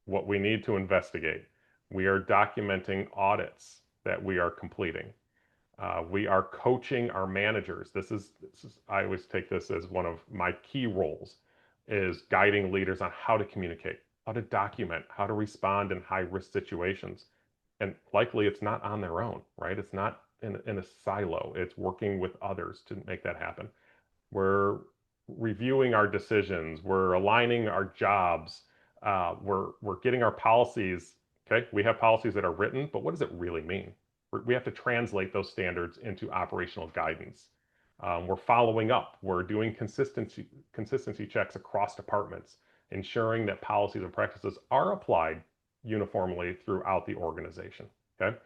what we need to investigate. We are documenting audits that we are completing. We are coaching our managers. I always take this as one of my key roles, is guiding leaders on how to communicate, how to document, how to respond in high risk situations. And likely it's not on their own, right? It's not in a silo. It's working with others to make that happen. We're reviewing our decisions. We're aligning our jobs. We're getting our policies. Okay, we have policies that are written, but what does it really mean? We have to translate those standards into operational guidance. We're following up. We're doing consistency checks across departments, ensuring that policies and practices are applied uniformly throughout the organization. Okay,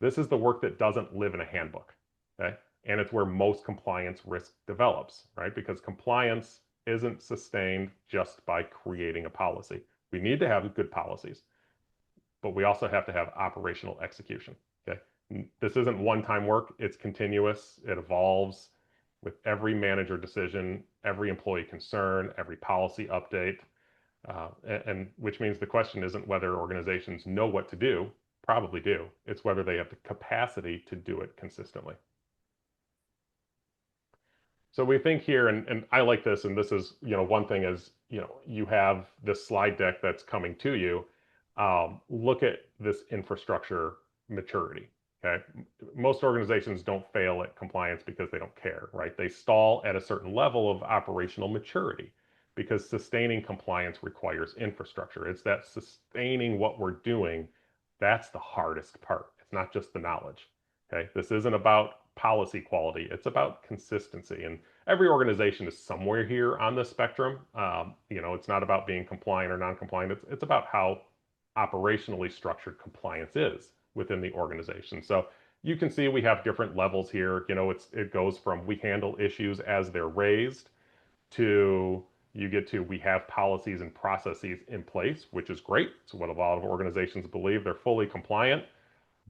this is the work that doesn't live in a handbook. Okay, and it's where most compliance risk develops, right? Because compliance isn't sustained just by creating a policy. We need to have good policies, but we also have to have operational execution. Okay, this isn't one-time work; it's continuous. It evolves with every manager decision, every employee concern, every policy update, and which means the question isn't whether organizations know what to do. Probably do. It's whether they have the capacity to do it consistently. So we think here, and I like this, and this is, one thing is, you have this slide deck that's coming to you. Look at this infrastructure maturity. Okay. Most organizations don't fail at compliance because they don't care, right? They stall at a certain level of operational maturity because sustaining compliance requires infrastructure. It's that sustaining what we're doing. That's the hardest part. It's not just the knowledge. Okay. This isn't about policy quality. It's about consistency. And every organization is somewhere here on the spectrum. It's not about being compliant or non-compliant. It's about how operationally structured compliance is within the organization. So you can see we have different levels here. It goes from we handle issues as they're raised to you get to we have policies and processes in place, which is great. So what a lot of organizations believe they're fully compliant,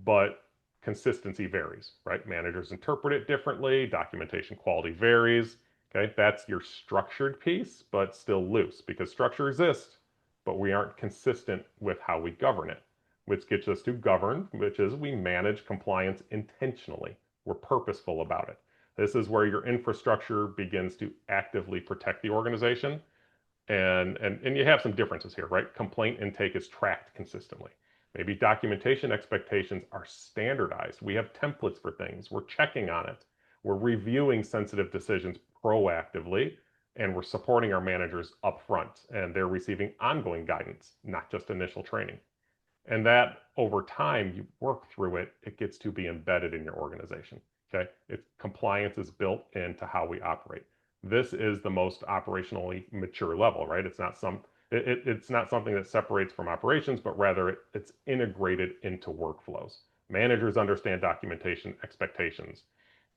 but consistency varies, right? Managers interpret it differently, documentation quality varies. Okay, that's your structured piece, but still loose because structure exists, but we aren't consistent with how we govern it, which gets us to govern, which is we manage compliance intentionally. We're purposeful about it. This is where your infrastructure begins to actively protect the organization. And you have some differences here, right? Complaint intake is tracked consistently. Maybe documentation expectations are standardized. We have templates for things. We're checking on it. We're reviewing sensitive decisions proactively, and we're supporting our managers up front, and they're receiving ongoing guidance, not just initial training. And that over time, you work through it, it gets to be embedded in your organization. Okay. Compliance is built into how we operate. This is the most operationally mature level, right? It's not something that separates from operations, but rather it's integrated into workflows. Managers understand documentation expectations.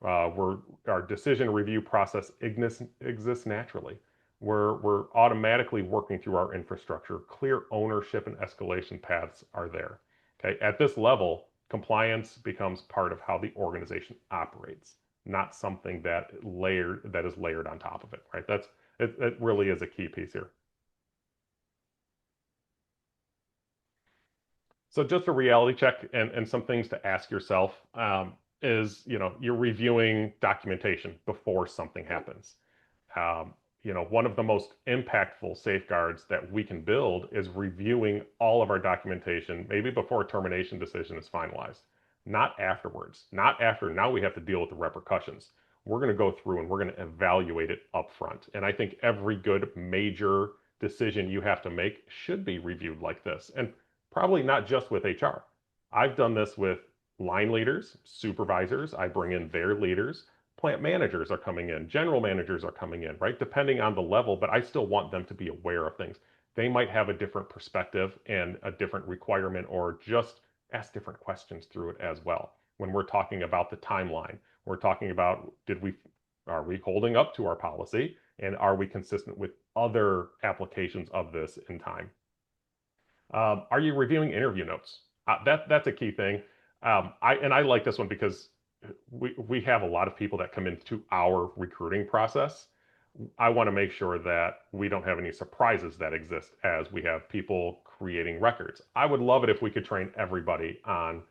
Our decision review process exists naturally. We're automatically working through our infrastructure. Clear ownership and escalation paths are there. Okay, at this level, compliance becomes part of how the organization operates, not something that is layered on top of it. Right? It really is a key piece here. So just a reality check and some things to ask yourself is, you're reviewing documentation before something happens. Um, one of the most impactful safeguards that we can build is reviewing all of our documentation, maybe before a termination decision is finalized, not afterwards, not after now we have to deal with the repercussions. We're going to go through and we're going to evaluate it up front. And I think every good major decision you have to make should be reviewed like this. And probably not just with HR. I've done this with line leaders, supervisors. I bring in their leaders. Plant managers are coming in, general managers are coming in, right? Depending on the level, but I still want them to be aware of things. They might have a different perspective and a different requirement, or just ask different questions through it as well. When we're talking about the timeline, we're talking about are we holding up to our policy, and are we consistent with other applications of this in time? Are you reviewing interview notes? That's a key thing. I like this one because we have a lot of people that come into our recruiting process. I want to make sure that we don't have any surprises that exist as we have people creating records. I would love it if we could train everybody on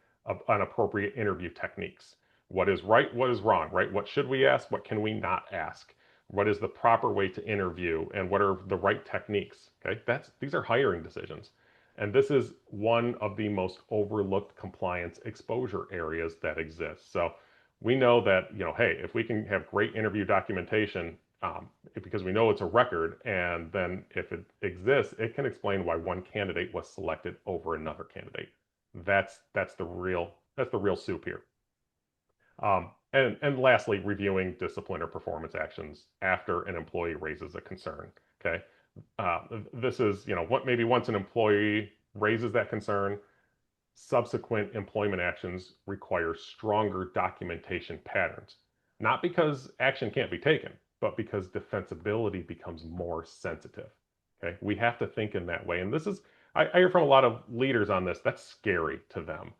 appropriate interview techniques. What is right? What is wrong? Right? What should we ask? What can we not ask? What is the proper way to interview? And what are the right techniques? Okay, these are hiring decisions. And this is one of the most overlooked compliance exposure areas that exist. So we know that, hey, if we can have great interview documentation, because we know it's a record, and then if it exists, it can explain why one candidate was selected over another candidate. That's the real soup here. And lastly, reviewing discipline or performance actions after an employee raises a concern. Okay, uh, this is, maybe once an employee raises that concern, subsequent employment actions require stronger documentation patterns. Not because action can't be taken, but because defensibility becomes more sensitive. Okay, we have to think in that way. And I hear from a lot of leaders on this, that's scary to them.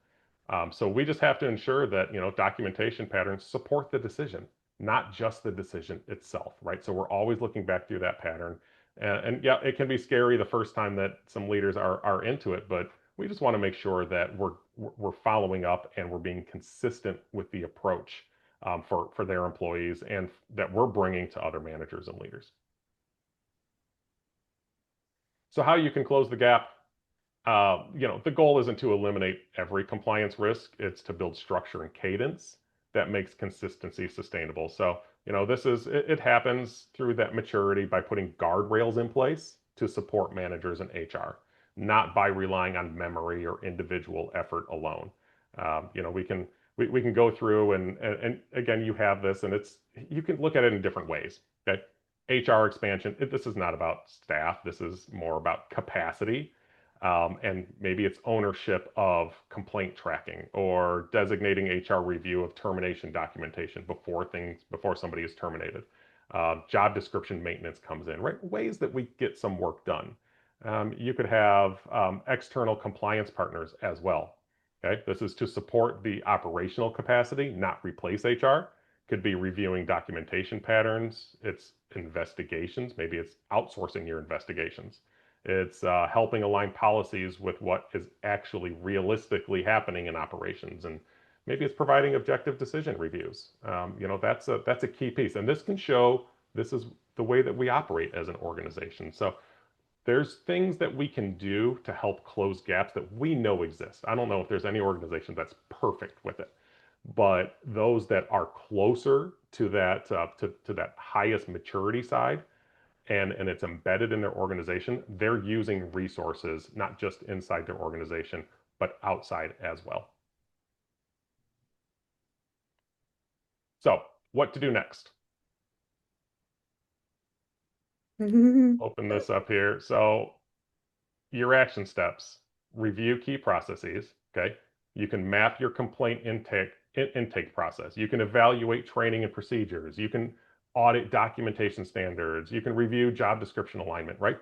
So we just have to ensure that, documentation patterns support the decision, not just the decision itself, right? So we're always looking back through that pattern. And yeah, it can be scary the first time that some leaders are into it, but we just want to make sure that we're following up and we're being consistent with the approach for their employees, and that we're bringing to other managers and leaders. So how you can close the gap? The goal isn't to eliminate every compliance risk. It's to build structure and cadence that makes consistency sustainable. So, it happens through that maturity by putting guardrails in place to support managers and HR, not by relying on memory or individual effort alone. we can go through and again, you have this, and it's you can look at it in different ways. Okay, HR expansion. This is not about staff. This is more about capacity, and maybe it's ownership of complaint tracking or designating HR review of termination documentation before somebody is terminated. Job description maintenance comes in, right? Ways that we get some work done. You could have external compliance partners as well. Okay, this is to support the operational capacity, not replace HR. Could be reviewing documentation patterns. It's investigations. Maybe it's outsourcing your investigations. It's helping align policies with what is actually realistically happening in operations, and maybe it's providing objective decision reviews. That's a key piece, and this can show this is the way that we operate as an organization. So there's things that we can do to help close gaps that we know exist. I don't know if there's any organization that's perfect with it, but those that are closer to that to that highest maturity side and it's embedded in their organization, they're using resources not just inside their organization, but outside as well. So, what to do next? Open this up here. So, your action steps, review key processes. Okay. You can map your complaint intake process. You can evaluate training and procedures. You can audit documentation standards. You can review job description alignment, right?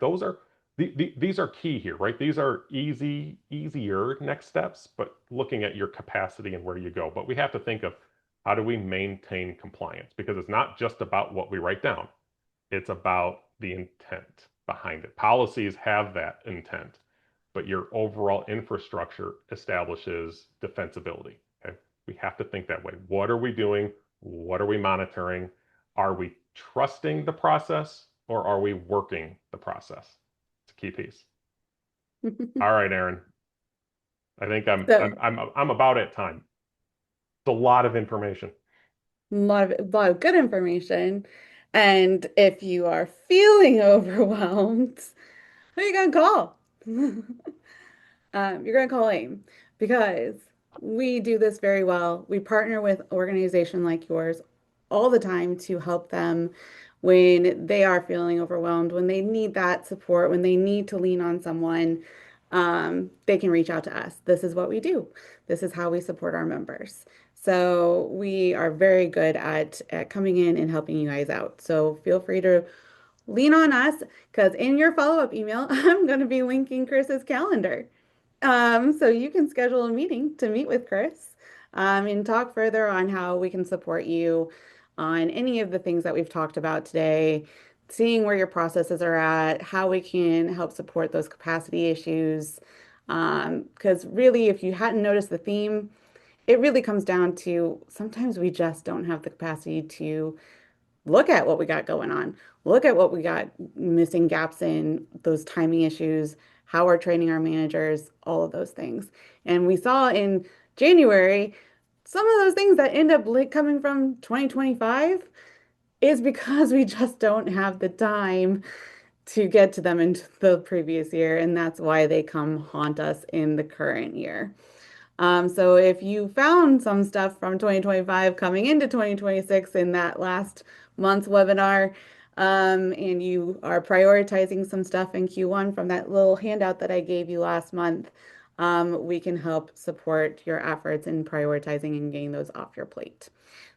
These are key here, right? These are easier next steps, but looking at your capacity and where you go. But we have to think of how do we maintain compliance, because it's not just about what we write down. It's about the intent behind it. Policies have that intent, but your overall infrastructure establishes defensibility. Okay. We have to think that way. What are we doing? What are we monitoring? Are we trusting the process or are we working the process? It's a key piece. All right, Aaron. I think So, I'm about at time. It's a lot of information. a lot of good information. And if you are feeling overwhelmed, who are you gonna call? You're going to call AIM because we do this very well. We partner with organizations like yours all the time to help them when they are feeling overwhelmed, when they need that support, when they need to lean on someone, they can reach out to us. This is what we do. This is how we support our members. So we are very good at coming in and helping you guys out. So feel free to lean on us because in your follow-up email, I'm going to be linking Kris's calendar. So you can schedule a meeting to meet with Kris, and talk further on how we can support you on any of the things that we've talked about today, seeing where your processes are at, how we can help support those capacity issues. Because really, if you hadn't noticed the theme, it really comes down to sometimes we just don't have the capacity to look at what we got going on, look at what we got missing gaps in, those timing issues, how we're training our managers, all of those things. And we saw in January some of those things that end up coming from 2025 is because we just don't have the time to get to them in the previous year. And that's why they come haunt us in the current year. So if you found some stuff from 2025 coming into 2026 in that last month's webinar, and you are prioritizing some stuff in Q1 from that little handout that I gave you last month, we can help support your efforts in prioritizing and getting those off your plate.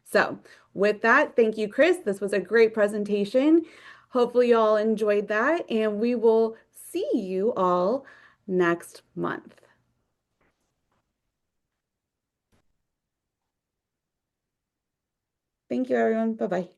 So with that, thank you, Kris. This was a great presentation. Hopefully you all enjoyed that, and we will see you all next month. Thank you, everyone. Bye-bye.